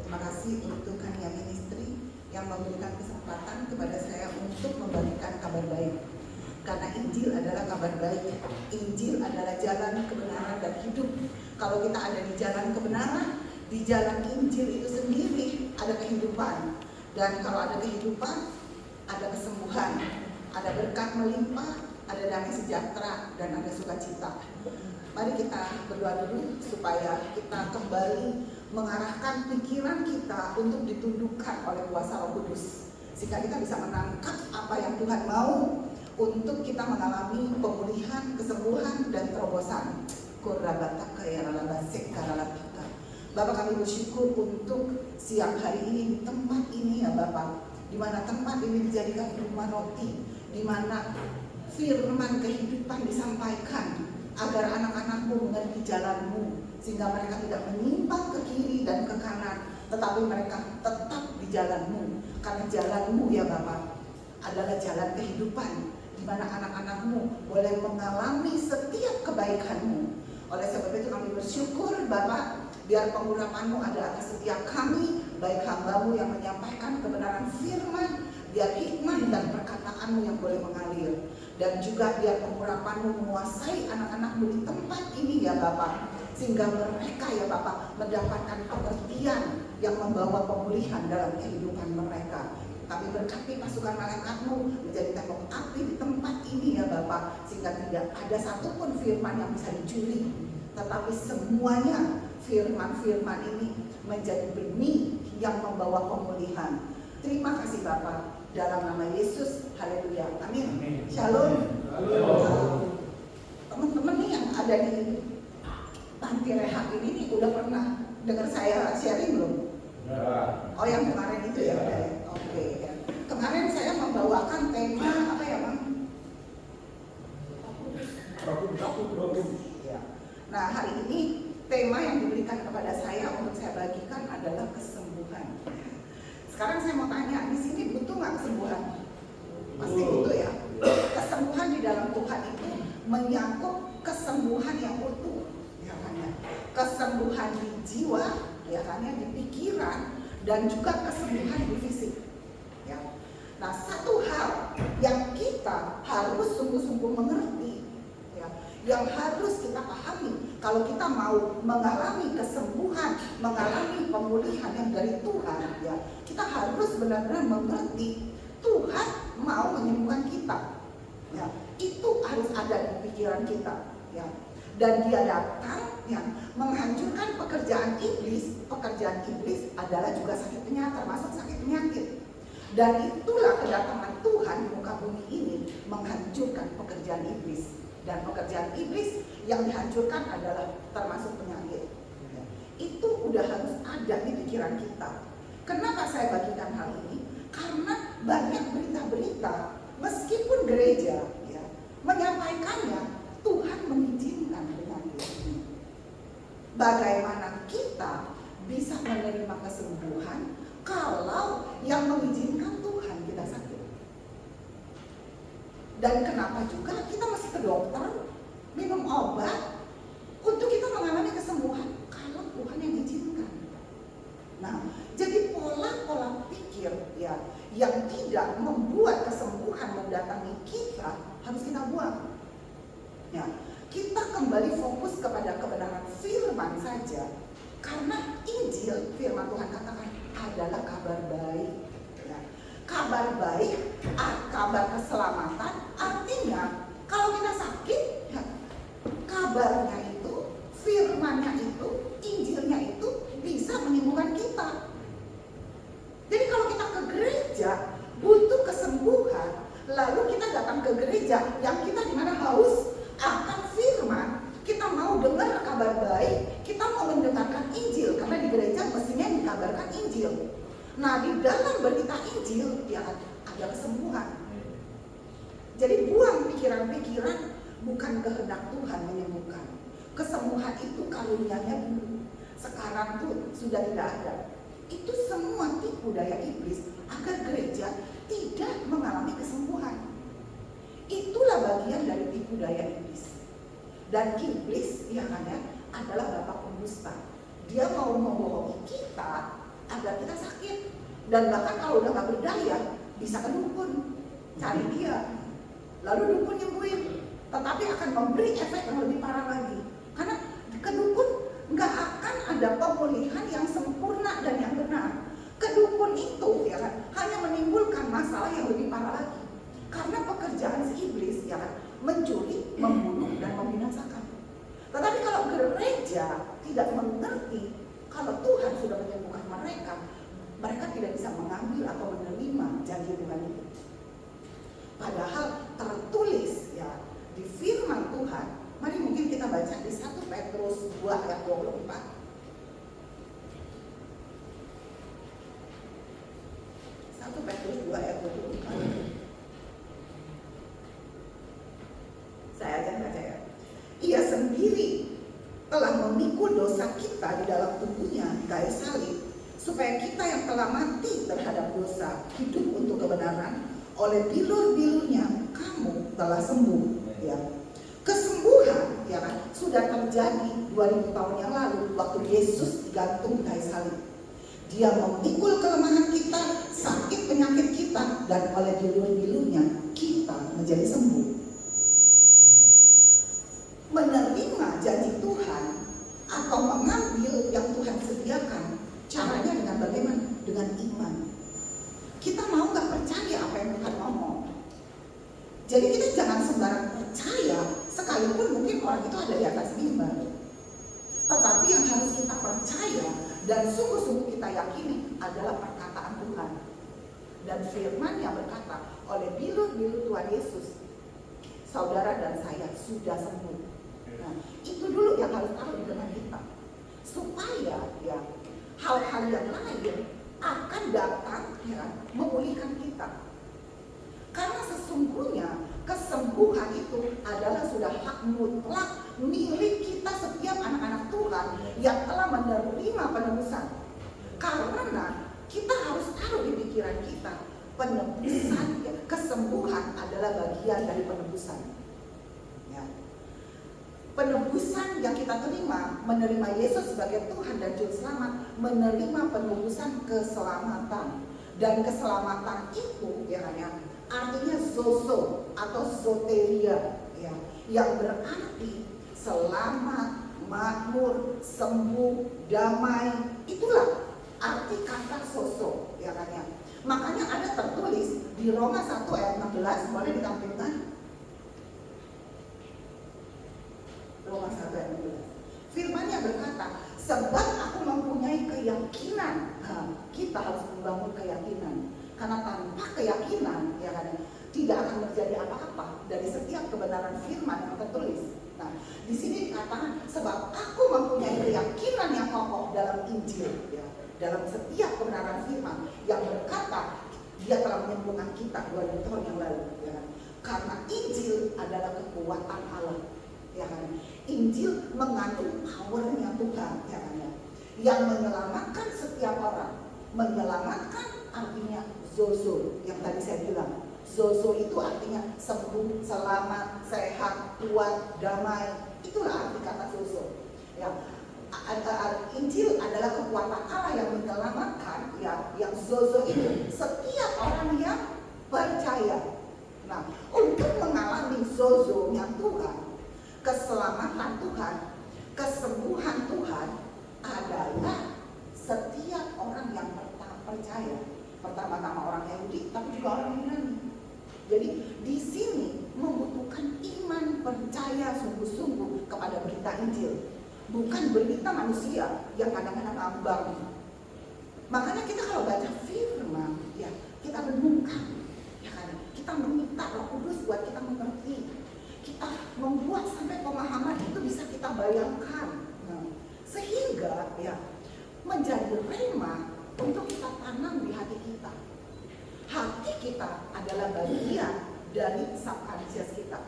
Terima kasih untuk Kania Ministry yang memberikan kesempatan kepada saya untuk membagikan kabar baik. Karena Injil adalah kabar baik. Injil adalah jalan kebenaran dan hidup. Kalau kita ada di jalan kebenaran, di jalan Injil itu sendiri ada kehidupan. Dan kalau ada kehidupan, ada kesembuhan, ada berkat melimpah, ada damai sejahtera, dan ada sukacita. Mari kita berdoa dulu supaya kita kembali mengarahkan pikiran kita untuk ditundukkan oleh kuasa Roh Kudus, sehingga kita bisa menangkap apa yang Tuhan mau untuk kita mengalami pemulihan, kesembuhan, dan terobosan. Bapak, kami bersyukur untuk siang hari ini di tempat ini ya Bapak, di mana tempat ini dijadikan rumah roti, di mana firman kehidupan disampaikan agar anak-anakmu mengerti jalanmu, sehingga mereka tidak menyimpang ke kiri dan ke kanan, tetapi mereka tetap di jalanmu. Karena jalanmu ya Bapak adalah jalan kehidupan, di mana anak-anakmu boleh mengalami setiap kebaikanmu. Oleh sebab itu kami bersyukur Bapak, biar pengurapanmu ada atas setiap kami, baik hambamu yang menyampaikan kebenaran firman, biar hikmat dan perkataanmu yang boleh mengalir. Dan juga biar pengurapanmu menguasai anak-anakmu di tempat ini ya Bapak, sehingga mereka ya Bapak mendapatkan pengertian yang membawa pemulihan dalam kehidupan mereka. Kami berkati pasukan malaikatmu menjadi tembok api di tempat ini ya Bapak, sehingga tidak ada satupun firman yang bisa dicuri, tetapi semuanya firman-firman ini menjadi benih yang membawa pemulihan. Terima kasih Bapak, dalam nama Yesus, haleluya, amin. Shalom. Teman-teman nih yang ada di panti rehab ini nih, udah pernah dengar saya sharing belum? Oh yang kemarin itu ya udah ya. Oke. Kemarin saya membawakan tema apa ya Bang? Ya. Nah hari ini tema yang diberikan kepada saya untuk saya bagikan adalah kesembuhan. Sekarang saya mau tanya, di sini butuh nggak kesembuhan? Pasti butuh ya. Kesembuhan di dalam Tuhan itu menyangkut kesembuhan yang utuh, ya kan ya. Kesembuhan di jiwa, ya kan ya, di pikiran, dan juga kesembuhan di fisik. Ya. Nah, satu hal yang kita harus sungguh-sungguh mengerti, ya, yang harus kita pahami, kalau kita mau mengalami kesembuhan, mengalami pemulihan yang dari Tuhan, ya, kita harus benar-benar mengerti Tuhan mau menyembuhkan kita. Ya, itu harus ada di pikiran kita. Ya. Dan Dia datang ya, menghancurkan pekerjaan iblis. Pekerjaan iblis adalah juga sakit penyakit, termasuk sakit penyakit. Dan itulah kedatangan Tuhan di muka bumi ini, menghancurkan pekerjaan iblis. Dan pekerjaan iblis yang dihancurkan adalah termasuk penyakit. Ya. Itu udah harus ada di pikiran kita. Kenapa saya bagikan hal ini? Karena banyak berita-berita, meskipun gereja ya, menyampaikannya, Tuhan mengizinkan penyakit ini. Bagaimana kita bisa menerima kesembuhan kalau yang mengizinkan Tuhan kita sakit? Dan kenapa juga kita mesti ke dokter, minum obat untuk kita mengalami kesembuhan kalau Tuhan yang izinkan? Nah, jadi pola-pola pikir ya yang tidak membuat kesembuhan mendatangi kita harus kita buang. Ya, kita kembali fokus kepada kebenaran firman saja, karena Injil firman Tuhan katakan adalah kabar baik. Ya. Kabar baik, kabar keselamatan, artinya kalau kita sakit, ya, kabarnya itu, firmannya itu, Injilnya itu bisa menyembuhkan kita. Jadi kalau kita ke gereja butuh kesembuhan, lalu kita datang ke gereja yang kita dimana haus akan firman, kita mau dengar kabar baik, kita mau mendengarkan Injil, karena di gereja mestinya dikabarkan Injil. Nah di dalam berita Injil ya ada kesembuhan. Jadi buang pikiran-pikiran bukan kehendak Tuhan menyembuhkan. Kesembuhan itu karunia-Nya dulu, sekarang tuh sudah tidak ada. Itu semua tipu daya iblis agar gereja tidak mengalami kesembuhan. Itulah bagian dari tipu daya iblis. Dan iblis yang ada adalah bapak pendusta. Dia mau membohongi kita agar kita sakit. Dan bahkan kalau udah gak berdaya, bisa ke dukun, cari dia. Lalu dukun nyembuhin, tetapi akan memberi efek yang lebih parah lagi. Karena ke dukun gak akan ada pemulihan yang sempurna dan yang benar. Ke dukun itu ya kan, hanya menimbulkan masalah yang lebih parah lagi. Karena pekerjaan si iblis ya kan, mencuri, membunuh, dan membinasakan. Tetapi kalau gereja tidak mengerti kalau Tuhan sudah menyembuhkan mereka, mereka tidak bisa mengambil atau menerima janji Tuhan itu. Padahal tertulis ya di firman Tuhan. Mari mungkin kita baca di 1 Petrus 2 ayat 24. 1 Petrus 2 ayat 24. Saya aja baca ya. Ia sendiri telah memikul dosa kita di dalam tubuhnya di kayu salib, supaya kita yang telah mati terhadap dosa hidup untuk kebenaran. Oleh bilur-bilurnya kamu telah sembuh. Ya. Kesembuhan ya kan, sudah terjadi 2000 tahun yang lalu waktu Yesus digantung di kayu salib. Dia memikul kelemahan kita, sakit penyakit kita, dan oleh bilur-bilurnya kita menjadi sembuh. Menerima janji Tuhan atau mengambil yang Tuhan sediakan, caranya dengan bagaimana? Dengan iman. Kita mau gak percaya apa yang Tuhan ngomong. Jadi kita jangan sembarang percaya, sekalipun mungkin orang itu ada di atas mimbar. Tetapi yang harus kita percaya dan sungguh-sungguh kita yakini adalah perkataan Tuhan. Dan firman yang berkata, oleh bilur-bilur Tuhan Yesus, saudara dan saya sudah sembuh. Nah, itu dulu yang harus tahu di dalam kita. Supaya ya hal-hal yang lain akan datang ya, memulihkan kita. Karena sesungguhnya kesembuhan itu adalah sudah hak mutlak milik kita setiap anak-anak Tuhan yang telah menerima penebusan. Karena kita harus taruh di pikiran kita, penebusan, kesembuhan adalah bagian dari penebusan. Ya. Penebusan yang kita terima, menerima Yesus sebagai Tuhan dan Juru Selamat, menerima penebusan keselamatan. Dan keselamatan itu ya kan ya, artinya zozo atau soteria ya, yang berarti selamat, makmur, sembuh, damai. Itulah arti kata sozo ya kan ya. Makanya ada tertulis di Roma 1 ayat 16, boleh ditampilkan? Roma 1 ayat 16. Firman-Nya berkata, sebab aku mempunyai keyakinan. Kita harus membangun keyakinan. Karena tanpa keyakinan ya kan, tidak akan terjadi apa-apa dari setiap kebenaran firman yang tertulis. Nah, di sini dikatakan sebab aku mempunyai keyakinan yang kokoh dalam Injil ya, dalam setiap kebenaran firman yang berkata dia telah menyembuhkan kita 2000 tahun yang lalu ya kan. Karena Injil adalah kekuatan Allah ya kan. Injil mengandung powernya Tuhan ya kan, yang menyelamatkan setiap orang. Menyelamatkan artinya zozo yang tadi saya bilang. Zozo itu artinya sembuh, selamat, sehat, kuat, damai. Itulah arti kata zozo. Ya, Injil adalah kekuatan Allah yang menyelamatkan. Ya, yang zozo itu setiap orang yang percaya. Nah, untuk mengalami zozo-nya Tuhan, keselamatan Tuhan, kesembuhan Tuhan adalah setiap orang yang percaya. Pertama-tama orang Yahudi, tapi juga orang Yunani. Jadi di sini membutuhkan iman, percaya sungguh-sungguh kepada berita Injil, bukan berita manusia yang kadang-kadang ngambang. Makanya kita kalau baca firman, ya kita renungkan, ya kan? Kita meminta Roh Kudus buat kita mengerti. Kita membuat sampai pemahaman itu bisa kita bayangkan, sehingga ya menjadi rema untuk kita tanam di hati kita. Hati kita adalah bagian dari subconscious kita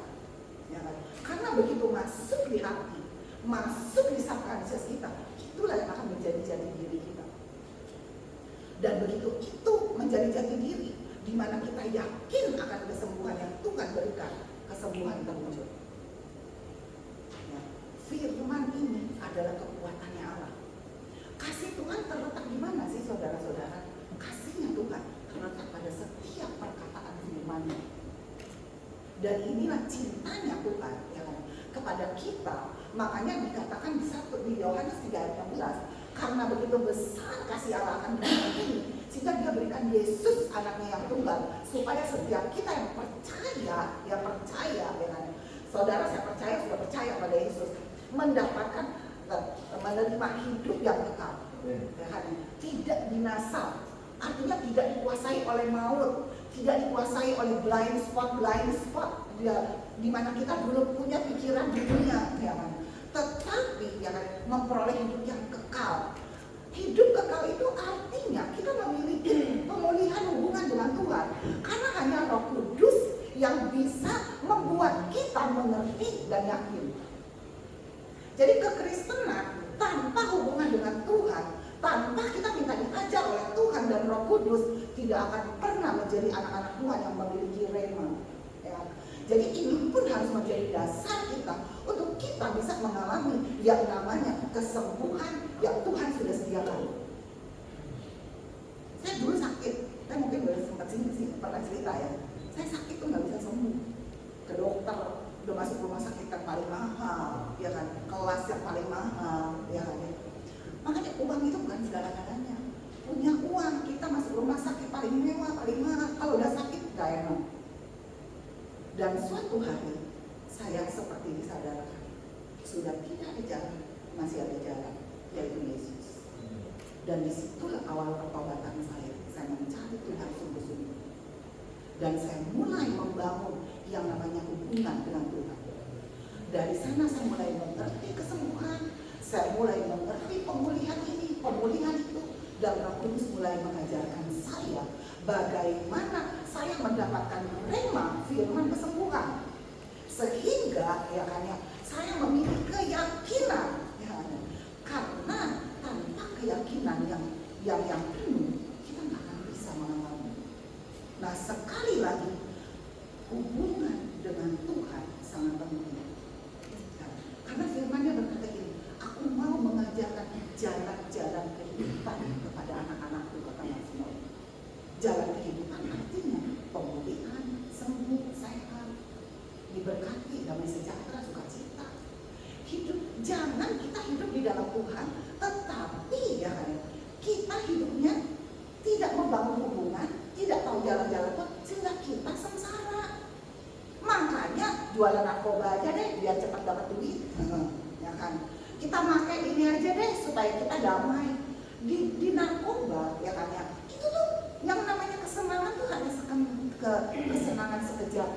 ya kan? Karena begitu masuk di hati, masuk di subconscious kita, itulah yang akan menjadi jati diri kita. Dan begitu itu menjadi jati diri, di mana kita yakin akan kesembuhan yang Tuhan berikan, kesembuhan terwujud ya. Firman ini adalah kekuatannya Allah. Kasih Tuhan terletak di mana sih saudara-saudara? Dan inilah cintanya Tuhan ya kan, kepada kita. Makanya dikatakan di Yohanes 3:16, karena begitu besar kasih Allah akan dunia ini, sehingga Dia berikan Yesus anaknya yang tunggal, supaya setiap kita yang percaya ya kan. Saudara, saya percaya, sudah percaya pada Yesus, mendapatkan menerima hidup yang kekal ya kan? Tidak binasa, artinya tidak dikuasai oleh maut, tidak dikuasai oleh blind spot dia, dimana kita belum punya pikiran di dunia ya kan? Tetapi ya kan, memperoleh hidup yang kekal. Hidup kekal itu artinya kita memiliki pemulihan hubungan dengan Tuhan, karena hanya Roh Kudus yang bisa membuat kita mengerti dan yakin. Jadi kekristenan tanpa hubungan dengan Tuhan, tanpa kita minta diajar oleh Tuhan dan Roh Kudus, tidak akan pernah menjadi anak-anak Tuhan yang memiliki rema ya. Jadi ini pun harus menjadi dasar kita untuk kita bisa mengalami yang namanya kesembuhan yang Tuhan sudah sediakan. Saya dulu sakit, saya mungkin baru sempat pernah cerita ya. Saya sakit tuh nggak bisa sembuh. Ke dokter, udah masuk rumah sakit yang paling mahal, ya kan? Kelas yang paling mahal, ya kan? Makanya uang itu bukan segala-galanya. Punya uang, kita masuk rumah sakit paling mewah, paling mahal. Kalau udah sakit, gak enak. Dan suatu hari saya seperti disadarkan, sudah tidak ada jalan, masih ada jalan, yaitu Yesus. Dan disitulah awal pertobatan saya mencari Tuhan sungguh-sungguh. Dan saya mulai membangun yang namanya hubungan dengan Tuhan. Dari sana saya mulai mengerti kesembuhan, saya mulai mengerti pemulihan ini, pemulihan itu, dan Roh Kudus mulai mengajarkan saya bagaimana saya mendapatkan rema firman kesembuhan, sehingga ya kan ya, saya memiliki keyakinan ya kan, karena tanpa keyakinan yang penuh kita nggak akan bisa mengalami. Nah sekali lagi hubungan dengan Tuhan sangat penting ya, karena firman-Nya berkata ini, aku mau mengajarkan jalan-jalan kehidupan kepada anak-anakku, kata Mazmur. Jalan kehidupan artinya pemulihan, sembuh, sehat, diberkati, damai sejahtera, sukacita. Hidup, jangan kita hidup di dalam Tuhan, tetapi ya kita hidupnya tidak membangun hubungan, tidak tahu jalan-jalan Tuhan, sehingga kita sengsara. Makanya jualan narkoba aja deh biar cepat dapat duit, ya kan? Kita pakai ini aja deh supaya kita damai. Di narkoba ya kan ya, itu tuh yang namanya kesenangan tuh hanya kesenangan sekejap.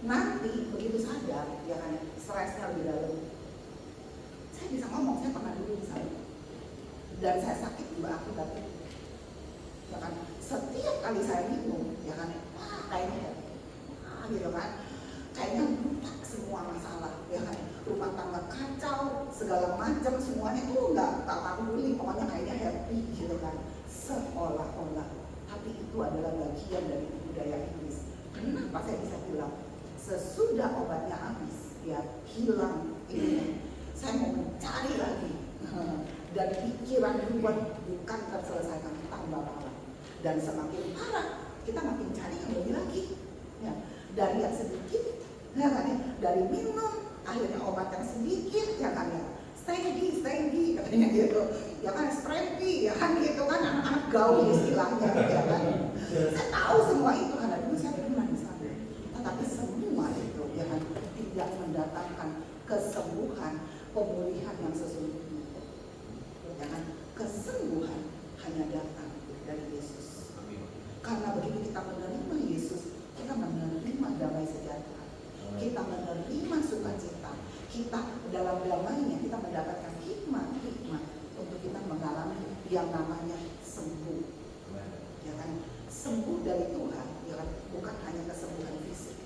Nanti begitu sadar ya kan, stresnya lebih dalam. Saya bisa ngomong, saya pernah dulu misalnya, dan saya sakit juga akibatnya ya kan. Setiap kali saya minum ya kan, wah kayaknya gitu kan, kayaknya butak semua masalah ya kan, rumah tangga kacau, segala macam semuanya tuh nggak peduli, pokoknya kayaknya happy gitu kan, seolah-olah. Tapi itu adalah bagian dari budaya Inggris. Kenapa saya bisa bilang sesudah obatnya habis ya hilang ini, saya mau mencari lagi dan pikiran buat bukan terselesaikan, tambah parah, dan semakin parah kita makin cari yang lebih lagi ya. Dari yang sedikit ya kan ya, dari minum akhirnya obat yang sedikit ya kan ya, stenggi katanya gitu ya kan, strenggi ya kan gitu kan, anak-anak gaul istilahnya ya kan. Saya tahu semua itu karena dulu saya pernah di sana, tetapi semua itu ya kan tidak mendatangkan kesembuhan, pemulihan yang sesungguhnya ya kan. Kesembuhan hanya datang dari Yesus. Karena begitu kita menerima Yesus, kita menerima damai sejahtera, kita menerima sukacita, kita dalam damainya kita mendapatkan hikmat untuk kita mengalami yang namanya sembuh ya kan. Sembuh dari Tuhan ya kan, bukan hanya kesembuhan fisik,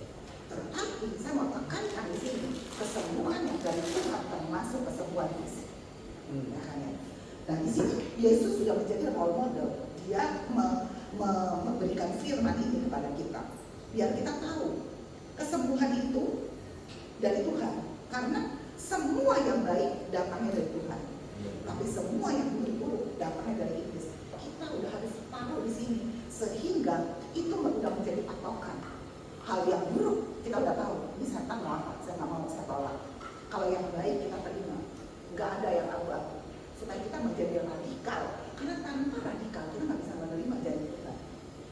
tetapi saya mau tekankan di sini kesembuhan yang dari Tuhan termasuk kesembuhan fisik ya kan ya. Nah di sini Yesus sudah menjadi role model, dia memberikan firman ini kepada kita biar kita tahu kesembuhan itu dari Tuhan, karena semua yang baik datangnya dari Tuhan, tapi semua yang buruk datangnya dari iblis. Kita udah harus tahu di sini, sehingga itu sudah menjadi patokan. Hal yang buruk kita udah ini setan mau apa? Saya nggak mau, saya tolak. Kalau yang baik kita terima, nggak ada yang abu-abu. Supaya kita menjadi radikal, karena tanpa radikal kita nggak bisa menerima janji Tuhan.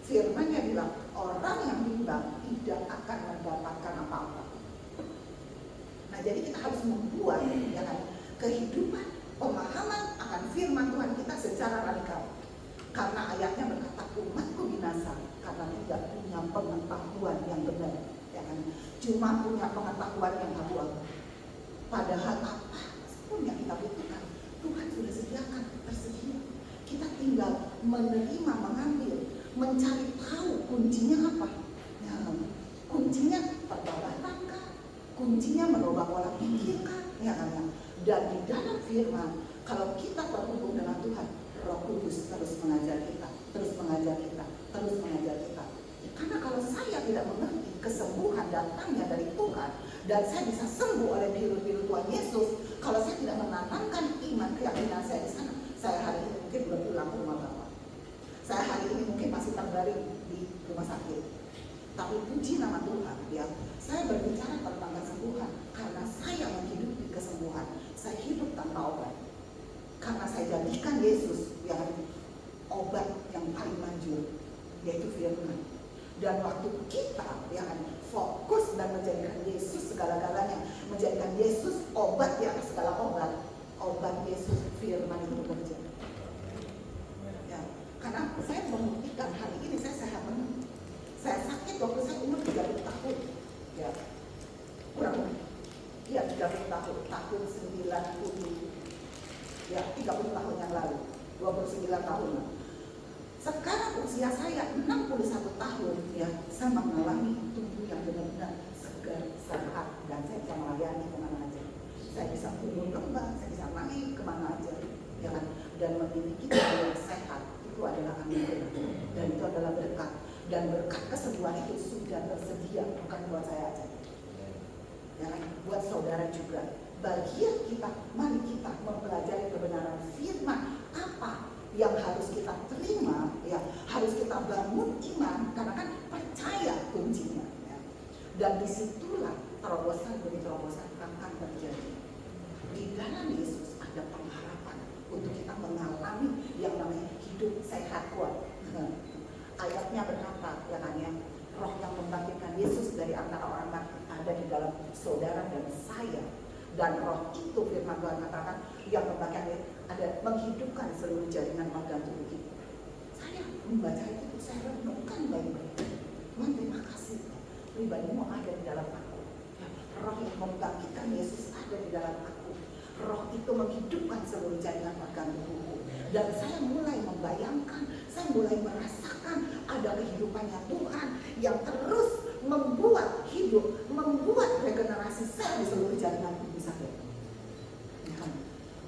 Firman-Nya bilang orang yang bimbang tidak akan mendapatkan apa-apa. Nah jadi kita harus membuat ya kan, kehidupan pemahaman akan firman Tuhan kita secara radikal. Karena ayatnya berkata umatku binasa karena tidak punya pengetahuan yang benar, ya kan? Cuma punya pengetahuan yang abu-abu. Padahal apa pun yang kita butuhkan Tuhan sudah sediakan, tersedia. Kita tinggal menerima, mengambil, mencari tahu kuncinya apa. Ya, kuncinya pertobatan kah? Kuncinya merubah pola pikir kah? Ya kan? Dan di dalam firman, kalau kita terhubung dengan Tuhan, Roh Kudus terus mengajar kita, terus mengajar kita, terus mengajar kita. Karena kalau saya tidak mengerti kesembuhan datangnya dari Tuhan, dan saya bisa sembuh oleh biru-biru Tuhan Yesus, kalau saya tidak menanamkan iman keyakinan saya di sana, saya hari ini mungkin belum pulang ke rumah Bapak. Saya hari ini mungkin masih terbaring di rumah sakit. Tapi puji nama Tuhan, ya, saya berbicara tentang kesembuhan karena saya menghidupi kesembuhan. Saya hidup tanpa obat. Karena saya jadikan Yesus yang obat yang paling manjur, yaitu firman. Dan waktu kita yang fokus dan menjadikan Yesus segala-galanya, menjadikan Yesus obat yang segala obat, obat Yesus firman itu bekerja. Ya, karena saya membuktikan hari ini saya sehat benar. Saya sakit waktu saya umur 30 tahun, ya, kurang lebih, ya 30 tahun, tahun 90. Ya, 30 tahun yang lalu, 29 tahun. Sekarang usia saya 61 tahun, ya, saya mengalami tubuh yang benar-benar segar, sehat, dan saya bisa melayani kemana aja. Saya bisa tumbuh kembang, saya bisa naik kemana aja, ya kan? Dan memiliki tubuh yang sehat itu adalah anugerah, dan itu adalah berkat. Dan berkat kesembuhan itu sudah tersedia, bukan buat saya aja, ya kan? Buat saudara juga. Bagian kita, mari kita mempelajari kebenaran firman apa yang harus kita terima, ya, harus kita bangun iman, karena kan percaya kuncinya, ya. Dan disitulah terobosan demi terobosan akan terjadi. Di dalam Yesus ada pengharapan untuk kita mengalami yang namanya hidup sehat kuat. Ayatnya berkata, ya kan, ya, Roh yang membangkitkan Yesus dari antara orang mati ada di dalam saudara dan saya. Dan Roh itu firman Tuhan katakan yang membangkitkan ada menghidupkan seluruh jaringan organ tubuh kita. Saya membaca itu, saya renungkan baik-baik. Tuhan terima kasih, pribadimu ada di dalam aku. Roh yang membangkitkan Yesus ada di dalam aku. Roh itu menghidupkan seluruh jaringan organ tubuhku. Dan saya mulai membayangkan, saya mulai merasakan ada kehidupannya Tuhan yang terus membuat hidup, membuat regenerasi sel di seluruh jaringan tubuh saya. Ya kan?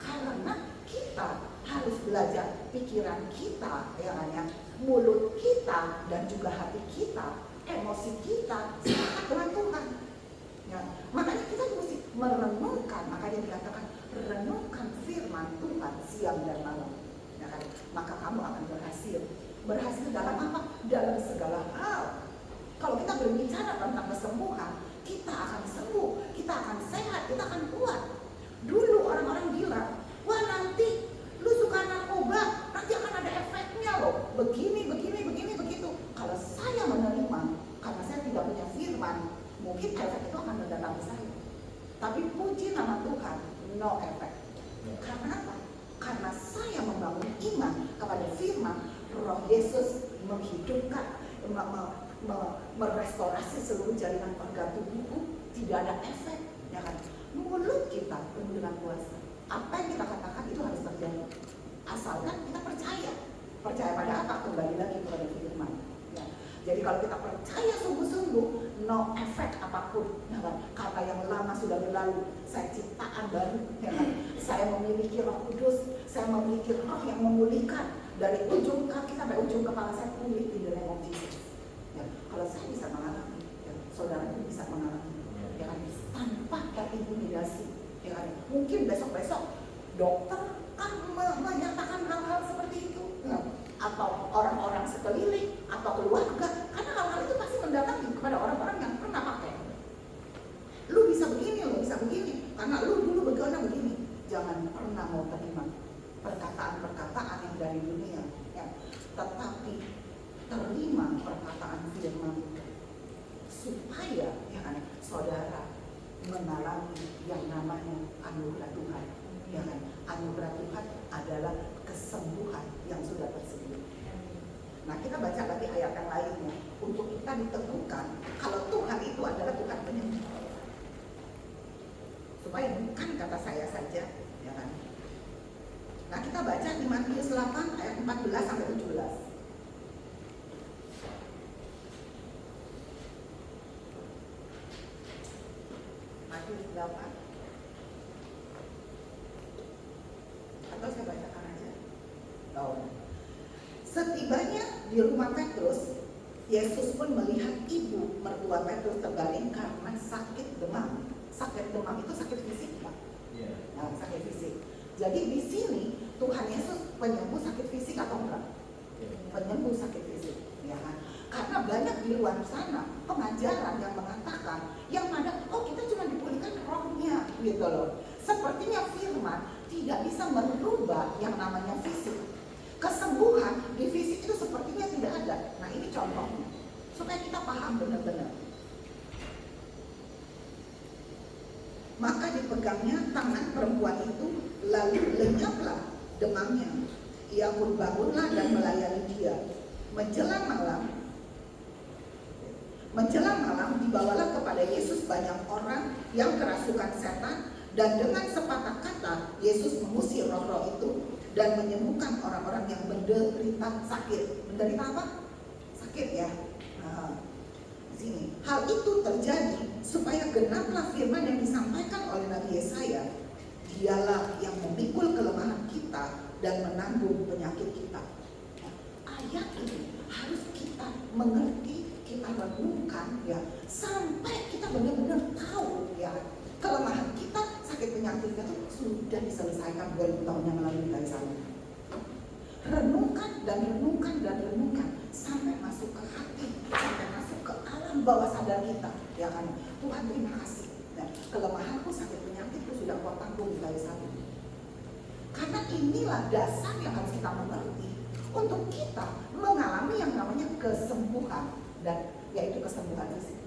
Karena kita harus belajar pikiran kita, ya kan, ya, mulut kita dan juga hati kita, emosi kita sepakat dengan Tuhan. Ya, makanya kita mesti merenungkan, makanya dikatakan renungkan firman Tuhan siang dan malam. Ya kan? Maka kamu akan berhasil. Berhasil dalam apa? Dalam segala hal. Kalau kita berbicara tentang kesembuhan, kita akan sembuh, kita akan sehat, kita akan kuat. Dulu orang-orang bilang, wah nanti lu suka narkoba, nanti akan ada efeknya loh. Begini, begitu. Kalau saya menerima, karena saya tidak punya firman, mungkin efek itu akan mendatangi saya. Tapi puji nama Tuhan, no efek. Karena apa? Karena saya membangun iman kepada firman, Roh Yesus menghidupkan, merestorasi seluruh jaringan organ tubuhku, tidak ada efek, ya kan? Mulut kita penuh dengan kuasa. Apa yang kita katakan itu harus terjadi. Asalkan kita percaya. Percaya pada apa? Kembali lagi kepada firman. Ya. Jadi kalau kita percaya sungguh-sungguh, no efek apapun. Ya kan? Kata yang lama sudah berlalu, saya ciptaan baru. Ya kan? Saya memiliki Roh Kudus, saya memiliki Roh yang memulihkan. Dari ujung kaki sampai ujung kepala saya pulih di dalam Jesus. Ya, kalau saya bisa mengalami, ya, saudara pun bisa mengalami, ya kan, tanpa terintimidasi, ya kan. Mungkin besok-besok dokter kan menyatakan hal-hal seperti itu, ya. Atau orang-orang sekeliling atau keluarga, karena hal-hal itu pasti mendatangi kepada orang-orang yang pernah pakai. dari dunia, ya. Tetapi terima perkataan firman supaya ya kan saudara mengalami yang namanya anugerah Tuhan, ya kan. Anugerah Tuhan adalah kesembuhan yang sudah tersedia. Nah, kita baca lagi ayat yang lainnya untuk kita diteguhkan kalau Tuhan itu adalah Tuhan penyembuh. Supaya bukan kata saya saja, ya kan. Nah, kita baca di Matius 8 ayat 14 sampai 17. Matius 8. Atau saya bacakan aja. Oh. Setibanya di rumah Petrus, Yesus pun melihat ibu mertua Petrus terbaring karena sakit demam. Sakit demam itu sakit fisik, Pak. Yeah. Nah, sakit fisik. Jadi di sini Tuhan Yesus penyembuh sakit fisik atau enggak? Yeah. Penyembuh sakit fisik, ya kan? Karena banyak di luar sana pengajaran yang mengatakan yang mana kita cuma dipulihkan rohnya, gitu loh. Sepertinya firman tidak bisa merubah yang namanya fisik. Kesembuhan di fisik itu sepertinya tidak ada. Nah, ini contohnya supaya kita paham benar-benar. Maka dipegangnya tangan perempuan itu, lalu lenyaplah demamnya. Ia pun bangunlah dan melayani dia. Menjelang malam dibawalah kepada Yesus banyak orang yang kerasukan setan, dan dengan sepatah kata Yesus mengusir roh-roh itu dan menyembuhkan orang-orang yang menderita sakit. Menderita apa? Sakit, ya. Nah, di sini hal itu terjadi supaya genaplah firman yang disampaikan oleh Nabi Yesaya, dialah yang memikul kelemahan kita dan menanggung penyakit kita. Nah, ayat ini harus kita mengerti, kita renungkan, ya, sampai kita benar-benar tahu, ya, kelemahan kita, sakit penyakit kita itu sudah diselesaikan 2000 tahun yang lalu dari sana. Renungkan dan renungkan dan renungkan sampai masuk ke hati, sampai masuk ke alam bawah sadar kita, ya kan. Tuhan, terima kasih. Nah, kelemahanku, sakit penyakitku sudah kau tanggung dari sana. Karena inilah dasar yang harus kita mengerti untuk kita mengalami yang namanya kesembuhan, dan yaitu kesembuhan fisik.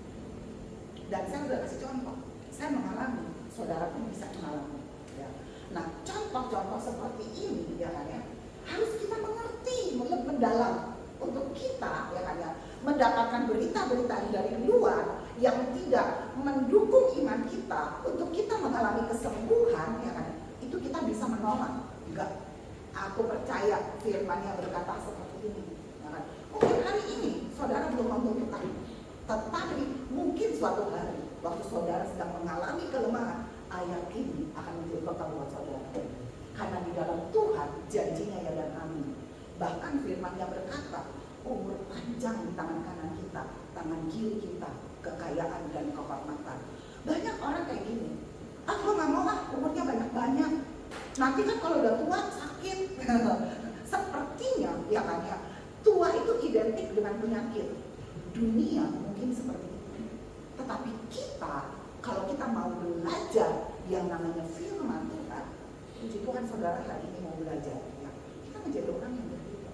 Dan saya sudah kasih contoh. Saya mengalami, saudara pun bisa mengalami, ya. Nah, contoh-contoh seperti ini, ya kan, ya, harus kita mengerti, mendalam untuk kita, ya kan, ya, mendapatkan berita-berita dari luar yang tidak mendukung iman kita untuk kita mengalami kesembuhan, ya kan, itu kita bisa menolak. Enggak, aku percaya firman yang berkata seperti ini, ya kan. Mungkin hari ini saudara belum membutuhkan, tetapi mungkin suatu hari waktu saudara sedang mengalami kelemahan, ayat ini akan menjadi bekal buat saudara. Karena di dalam Tuhan janjinya ya dan amin. Bahkan firman-Nya berkata, umur panjang di tangan kanan kita, tangan kiri kita, kekayaan dan kehormatan. Banyak orang kayak gini, aku nggak mau umurnya banyak-banyak. Nanti kan kalau udah tua sakit. Sepertinya, ya kan, ya, tua itu identik dengan penyakit. Dunia mungkin seperti itu. Tetapi kita, kalau kita mau belajar yang namanya firman Tuhan, puji Tuhan saudara hari ini mau belajar, ya, kita menjadi orang yang berbeda.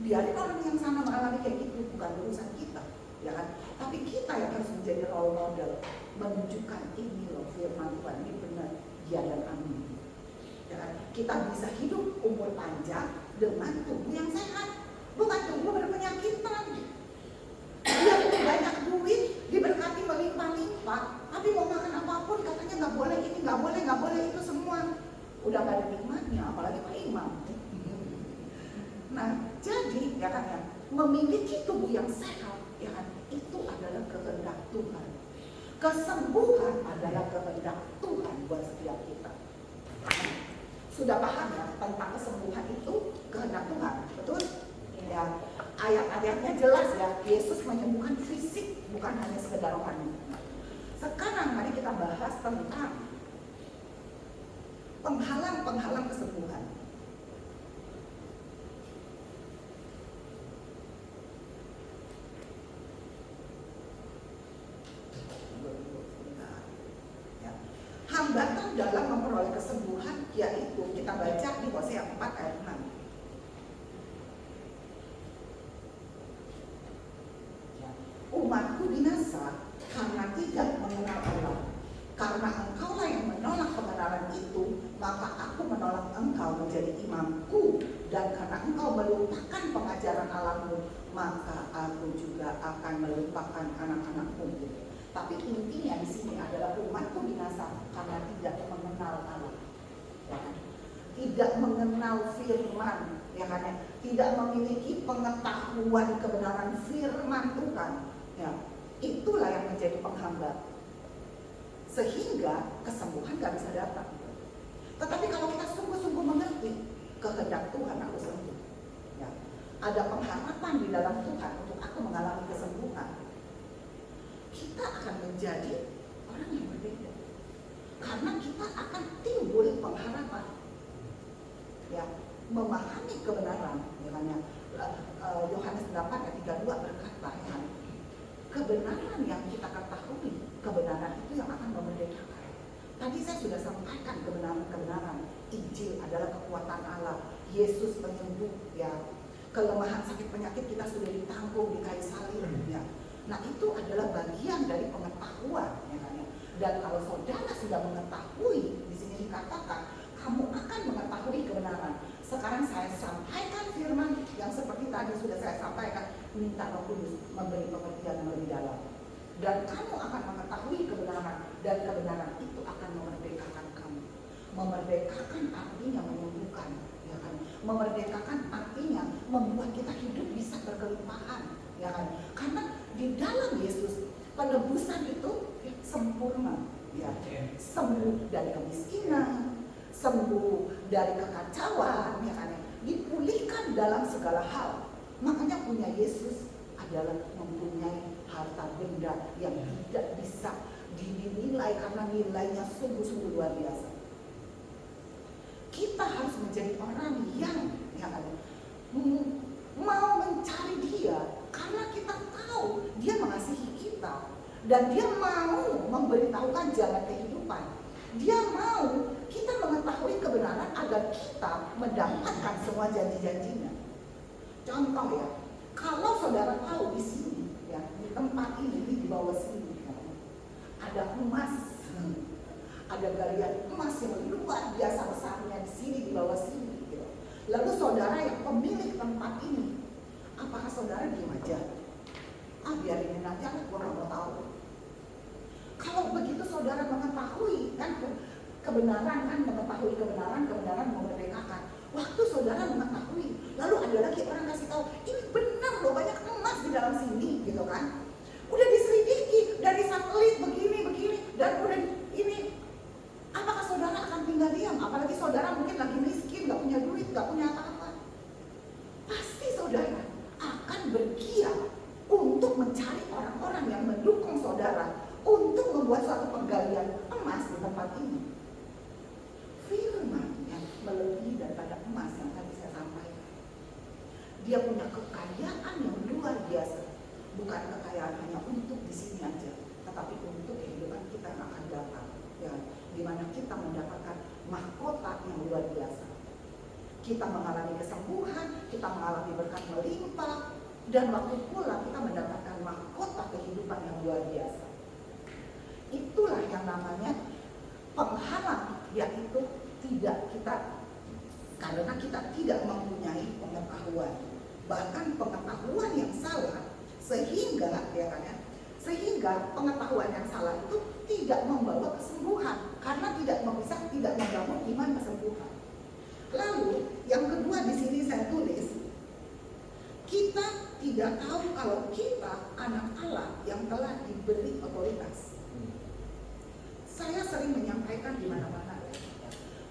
Biarin orang yang sana mengalami kayak gitu, bukan urusan kita, ya kan? Tapi kita yang harus menjadi role model, menunjukkan ini loh firman Tuhan ini benar, ya dan amin. Ya kan? Kita bisa hidup umur panjang dengan tubuh yang sehat, bukan tubuh berpenyakitan. Dia punya banyak duit, diberkati melimpah-limpah, tapi mau makan apapun katanya nggak boleh ini, nggak boleh itu semua. Udah gak ada nikmatnya, apalagi Pak Imam. Nah, jadi ya kan, ya, memiliki tubuh yang sehat, ya kan, itu adalah kehendak Tuhan. Kesembuhan adalah kehendak Tuhan buat setiap kita. Nah, sudah paham ya tentang kesembuhan itu kehendak Tuhan, betul? Ya, ayat-ayatnya jelas ya, Yesus menyembuhkan fisik, bukan hanya sekedar rohani. Sekarang mari kita bahas tentang penghalang-penghalang kesembuhan. Ya. Hambatan dalam memperoleh kesembuhan yaitu kita baca di Hosea 4 ayat 6. melupakan pengajaran Allahmu, maka aku juga akan melupakan anak-anakmu. Tapi intinya di sini adalah umatku binasa karena tidak mengenal Allah, ya kan? Tidak mengenal firman, ya kan? Tidak memiliki pengetahuan kebenaran firman Tuhan, ya. Itulah yang menjadi penghambat, sehingga kesembuhan gak bisa datang. Tetapi kalau kita sungguh-sungguh mengerti kehendak Tuhan, aku sembuh, ya. Ada pengharapan di dalam Tuhan untuk aku mengalami kesembuhan. Kita akan menjadi orang yang berbeda, karena kita akan timbul pengharapan, ya, memahami kebenaran. Makanya Yohanes 8 ayat 32 berkata, ya, kebenaran yang kita ketahui, kebenaran itu yang akan memerdekakan. Tadi saya sudah sampaikan kebenaran-kebenaran. Injil adalah kekuatan Allah, Yesus penyembuh, ya. Kelemahan sakit penyakit kita sudah ditanggung di kayu salib, ya. Nah, itu adalah bagian dari pengetahuan, ya kan, ya. Dan kalau saudara sudah mengetahui, di sini dikatakan kamu akan mengetahui kebenaran. Sekarang saya sampaikan firman yang seperti tadi sudah saya sampaikan, minta Roh Kudus memberi pengertian yang lebih dalam. Dan kamu akan mengetahui kebenaran, dan kebenaran itu akan memerdekakan kamu. Memerdekakan artinya menyembuhkan, ya kan? Memerdekakan artinya membuat kita hidup bisa berkelimpahan, ya kan? Karena di dalam Yesus penebusan itu sempurna, ya. Sembuh dari kemiskinan, sembuh dari kekacauan, ya kan? Dipulihkan dalam segala hal. Makanya punya Yesus adalah mempunyai harta benda yang tidak bisa dinilai karena nilainya sungguh-sungguh luar biasa. Kita harus menjadi orang yang, ya kan, mau mencari Dia karena kita tahu Dia mengasihi kita dan Dia mau memberitahukan jalan kehidupan. Dia mau kita mengetahui kebenaran agar kita mendapatkan semua janji-janjinya. Contoh, ya, kalau saudara tahu di sini, ya, di tempat ini, di bawah sini, ya, ada emas, ada galian emas yang luar biasa besarnya di sini, di bawah sini, gitu. Lalu saudara yang pemilik tempat ini, apakah saudara diam aja? Biarin aja, aku nggak mau tahu. Kalau begitu saudara mengetahui kan kebenaran, kan mengetahui kebenaran memerdekakan. Waktu saudara mengetahui, lalu ada lagi orang kasih tahu, ini benar loh, banyak emas di dalam sini, gitu kan? Udah diselidiki dari satelit begini, dan udah ini. Apakah saudara akan tinggal diam? Apalagi saudara mungkin lagi miskin, gak punya duit, gak punya apa-apa. Pasti saudara akan bergiat untuk mencari orang-orang yang mendukung saudara untuk membuat suatu penggalian emas di tempat ini. Firman yang melebihi daripada emas yang tadi saya sampaikan. Dia punya kekayaan yang luar biasa. Bukan kekayaan hanya untuk di sini aja, tetapi untuk kehidupan kita yang akan datang, ya, di mana kita mendapatkan mahkota yang luar biasa. Kita mengalami kesembuhan, kita mengalami berkat melimpah, dan waktu pula kita mendapatkan mahkota kehidupan yang luar biasa. Itulah yang namanya penghalang, yaitu tidak kita, karena kita tidak mempunyai pengetahuan, bahkan pengetahuan yang salah, sehingga, ya kan, ya, sehingga pengetahuan yang salah itu tidak membawa kesembuhan, karena tidak membangun iman kesembuhan. Lalu yang kedua di sini saya tulis, kita tidak tahu kalau kita anak Allah yang telah diberi otoritas. Saya sering menyampaikan di mana-mana,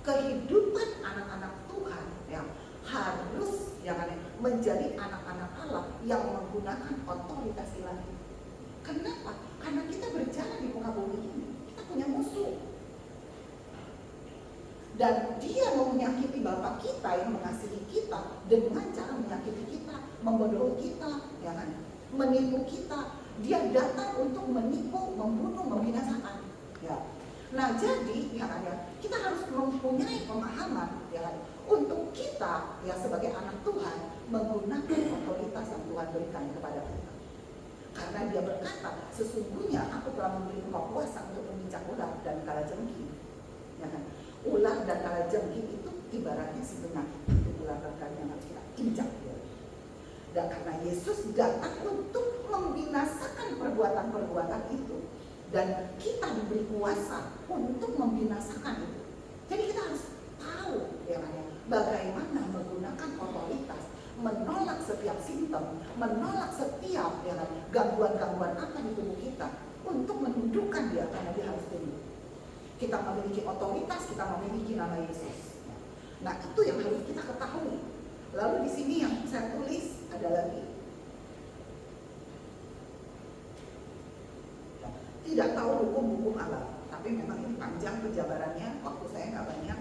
kehidupan anak-anak Tuhan yang harus, ya kan, menjadi anak-anak Allah yang menggunakan otoritas ilahi. Kenapa? Karena kita berjalan di muka bumi ini, kita punya musuh. Dan dia mau menyakiti Bapa kita yang mengasihi kita dengan cara menyakiti kita, membodohi kita, ya kan, menipu kita. Dia datang untuk menipu, membunuh, membinasakan. Ya. Nah, jadi, ya kan, ya, kita harus mempunyai pemahaman, ya kan, untuk kita, ya, sebagai anak Tuhan menggunakan otoritas yang Tuhan berikan kepada kita. Karena dia berkata, sesungguhnya aku telah memberi engkau kuasa untuk menginjak ular dan kalajengking, ya kan. Ular dan kalajengking itu ibaratnya si penyakit, itu ular dan kalajengking yang harus kita injak, ya. Dan karena Yesus datang untuk membinasakan perbuatan-perbuatan itu, dan kita diberi kuasa untuk membinasakan itu. Jadi kita harus tahu ya kan, bagaimana menggunakan otoritas, menolak setiap simptom, menolak setiap ya kan, gangguan-gangguan apa di tubuh kita untuk menundukkan dia karena dia harus tunduk. Kita memiliki otoritas, kita memiliki nama Yesus. Nah, itu yang harus kita ketahui. Lalu di sini yang saya tulis ada lagi. Tidak tahu hukum-hukum alam, tapi memang ini panjang penjabarannya, waktu saya nggak banyak.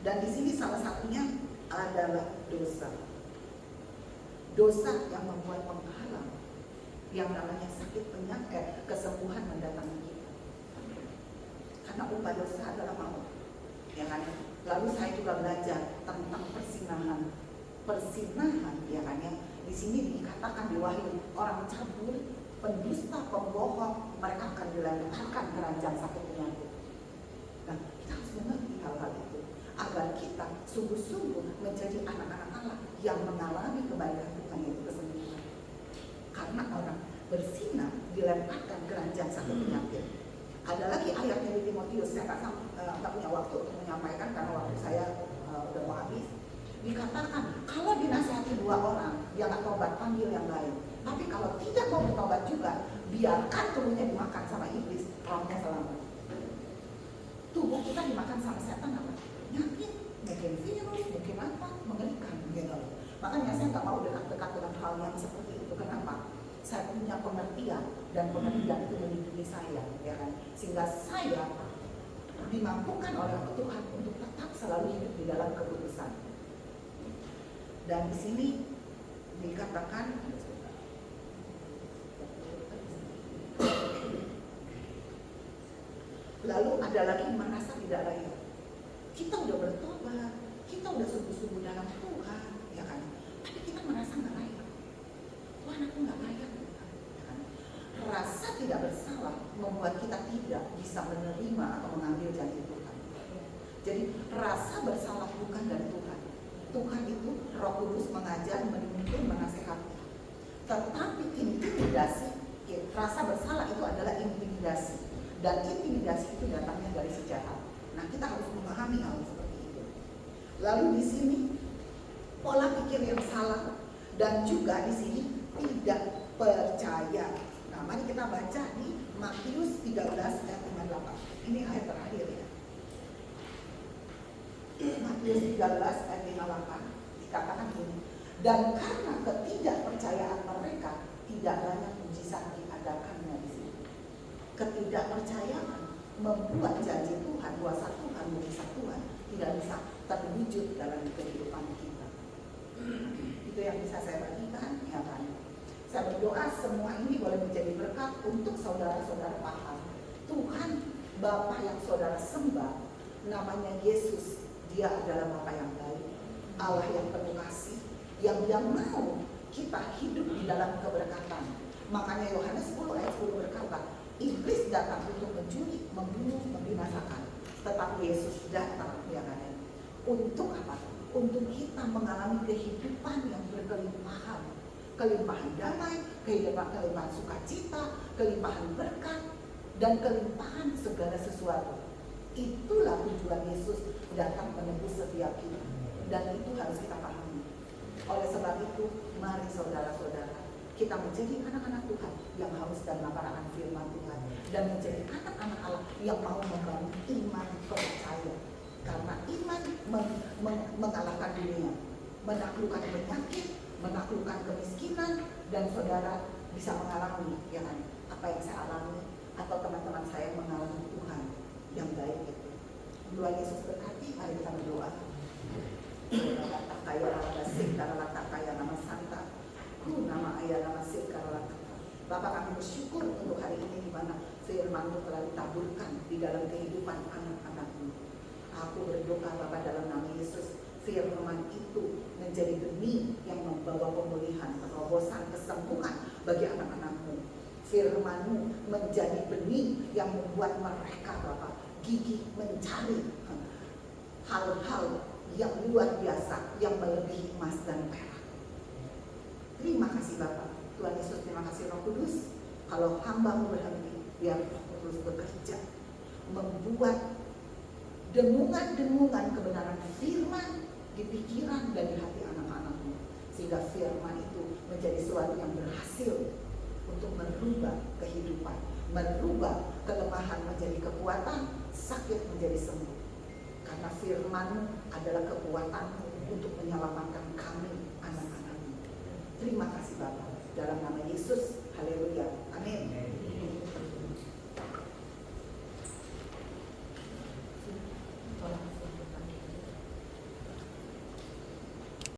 Dan di sini salah satunya adalah dosa. Dosa yang membuat penghalang, yang namanya sakit penyakit, kesembuhan mendatangi kita. Karena upah dosa adalah maut, ya kan? Lalu saya juga belajar tentang persinahan, ya kan ya. Di sini dikatakan di Wahyu, orang cabul, pendusta, pembohong, mereka akan dilemparkan ke ranjang sakit penyakit. Nah, kita harus mengerti hal-hal itu agar kita sungguh-sungguh menjadi anak-anak Allah yang mengalami kebaikan Tuhan, yaitu kesembuhan. Karena orang bersinar dilemparkan ke ranjang sakit penyakit. Ada lagi ayatnya di Timotius, saya nggak punya waktu untuk menyampaikan karena waktu saya udah mau habis. Dikatakan kalau dinasihati dua orang, dia nggak tobat, panggil yang lain. Tapi kalau tidak mau bertobat juga, biarkan tubuhnya dimakan sama iblis, rohnya selamat. Tubuh kita dimakan sama setan apa? Penyakit, mungkin virus, mungkin apa, mengerikan gitu. Makanya saya nggak mau dekat-dekat dengan hal yang seperti itu. Kenapa? Saya punya pengertian, dan pengertian itu melindungi saya, ya kan? Sehingga saya dimampukan oleh Tuhan untuk tetap selalu hidup di dalam kekudusan. Dan di sini dikatakan, lalu ada lagi merasa tidak layak. Kita udah bertobat, kita udah sungguh-sungguh dalam Tuhan, ya kan? Tapi kita merasa nggak layak. Wah, aku nggak layak, ya kan? Rasa tidak bersalah membuat kita tidak bisa menerima atau mengambil janji Tuhan. Jadi rasa bersalah bukan dari Tuhan. Tuhan itu Roh Kudus mengajar, menuntun, menasehati. Tetapi intimidasi, rasa bersalah itu adalah intimidasi. Dan intimidasi itu datangnya dari si jahat. Nah, kita harus memahami hal seperti itu. Lalu di sini pola pikir yang salah, dan juga di sini tidak percaya. Nah, mari kita baca di Matius 13 ayat 58. Ini ayat terakhir ya. Matius 13 ayat 58 dikatakan ini. Dan karena ketidakpercayaan mereka, tidak banyak mujizat diadakannya di sini. Ketidakpercayaan membuat janji Tuhan, kuasa Tuhan, mujizat Tuhan tidak bisa terwujud dalam kehidupan kita. Itu yang bisa saya bagikan, ya kan? Saya berdoa semua ini boleh menjadi berkat untuk saudara-saudara paham. Tuhan Bapa yang saudara sembah, namanya Yesus, dia adalah Bapa yang baik, Allah yang penuh kasih, yang dia mau kita hidup di dalam keberkatan. Makanya Yohanes 10 ayat 10 berkata, iblis datang untuk mencuri, membunuh, membinasakan. Tetapi Yesus datang, ya kan? Untuk apa? Untuk kita mengalami kehidupan yang berkelimpahan. Kelimpahan damai, kelimpahan sukacita, kelimpahan berkat, dan kelimpahan segala sesuatu. Itulah tujuan Yesus datang menebus setiap kita. Dan itu harus kita pahami. Oleh sebab itu, mari saudara-saudara, kita menjadi anak-anak Tuhan yang haus dan lapar akan firman Tuhan, dan menjadi anak-anak Allah yang mau membangun iman percaya. Karena iman mengalahkan dunia, menaklukkan penyakit, menaklukkan kemiskinan, dan saudara bisa mengalami, ya kan, apa yang saya alami atau teman-teman saya mengalami Tuhan yang baik itu. Tuhan Yesus berkati, mari kita berdoa. Tak kaya nama basik, karena tak kaya nama santa, ku nama ayah nama sik, karena Bapak, kami bersyukur untuk hari ini di mana firman-Mu telah ditaburkan di dalam kehidupan anak-anak-Mu. Aku berdoa Bapak dalam nama Yesus, firman itu menjadi benih yang membawa pemulihan, terobosan, kesembuhan bagi anak-anak-Mu. Firman-Mu menjadi benih yang membuat mereka Bapak gigih mencari hal-hal yang luar biasa, yang melebihi emas dan perak. Terima kasih. Roh Kudus, kalau hamba berhenti, biar Roh Kudus bekerja, membuat dengungan-dengungan kebenaran firman di pikiran dan di hati anak-anakmu, sehingga firman itu menjadi sesuatu yang berhasil untuk merubah kehidupan, merubah kelemahan menjadi kekuatan, sakit menjadi sembuh. Karena firman adalah kekuatanmu untuk menyelamatkan kami, anak-anakmu. Terima kasih Bapa, dalam nama Yesus